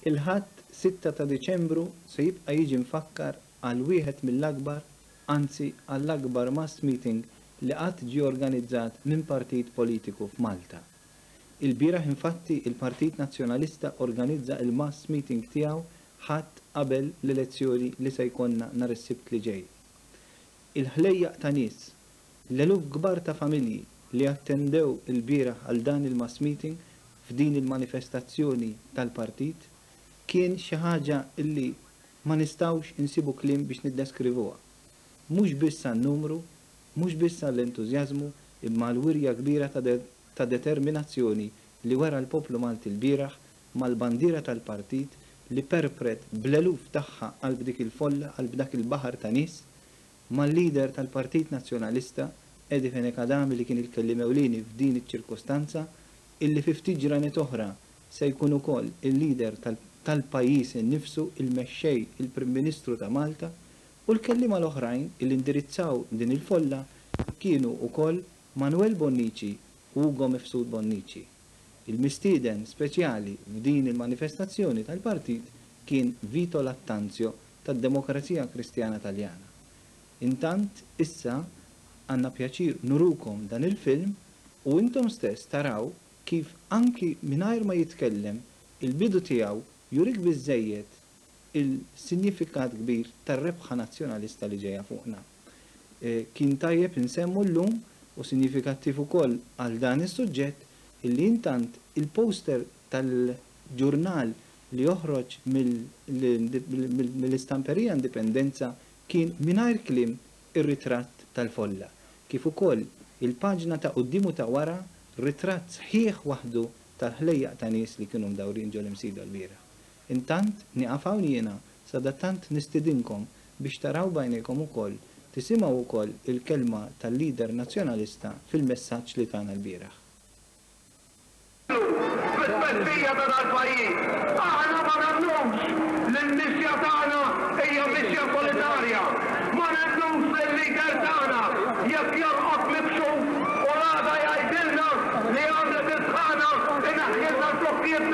Il-ħadd 6 ta' Diċembru se jibqa' jiġi mfakkar għal wieħed mill-akbar, anzi għall-akbar mass meeting li qatt ġie organizzat minn partit politiku f'Malta. Il-bieraħ infatti il-Partit Nazzjonalista organizza il-mass meeting tiegħu ħadd qabel l-elezzjoni li se jkollna nhar is-Sibt li ġej. Il-ħlejjaq ta' nies, l-eluf kbar ta' familji li attendew il-bieraħ għal dan il-mass meeting f'din il-manifestazzjoni tal-partit kien xi ħaġa illi ma nistgħux insibu kliem biex niddeskrivuha. Mhux biss għan-numru, mhux biss għall-entużjażmu, imma l-wirja kbira ta' determinazzjoni li wara l-poplu Malti l-bieraħ mal-bandiera tal-partit li perpret bl-eluf tagħha qalb dik il-folla qalb dak il-baħar ta' nies mal-lider tal-Partit Nazzjonalista Edi Fenekadami li kien il-kellim ewlieni f'din iċ-ċirkostanza illi fi ftit ġranet oħra se jkun ukoll il-lider tal-pajjiż innifsu il-mexxej il-Prim Ministru ta' Malta u l-kelliema l-oħrajn illi indirizzaw din il-folla kienu ukoll Manuel Bonnici u Ugo Mifsud Bonnici. Il-mistieden speċjali f'din il-manifestazzjoni tal-partit kien Vito Lattanzio tad-Demokrazija Kristjana Taljana. Intant issa għandna pjaċir nurukom dan il-film u intom stess taraw kif anki mingħajr ma jitkellem il-bidu tiegħu jurik biżżejjed il-sinifikat kbir tar-rebħa nazzjonalista li ġejja fuqna. Kien tajjeb insemmu llum u sinifikattiv ukoll għal dan is-suġġett illi intant il-poster tal-ġurnal li joħroġ mill-istamperija Indipendenza kien mingħajr kliem ir-ritratt tal-folla. Kif ukoll il-paġna ta' quddiem u ta' wara ritratt sħiħ waħdu tal-ħlejjaq ta' nies li kienu mdawrin ġol imsida l-bieraħ. Intant nieqaf hawn jiena sadattant nistidinkom biex taraw bajnejkom ukoll tisimgħu wkoll il-kelma tal-lider nazzjonalista fil-messaġġ li tagħna l-bieraħ. Fis-tmexxija ta' dal-pajjiż, aħna ma nagħmlux l-missja tagħna hija missja solidarja. Ma nagħmlux lill-lider tagħna jekk jorqod mibxuf u għada jgħidilna li għandha tisħana inaħħilna l-blokkijiet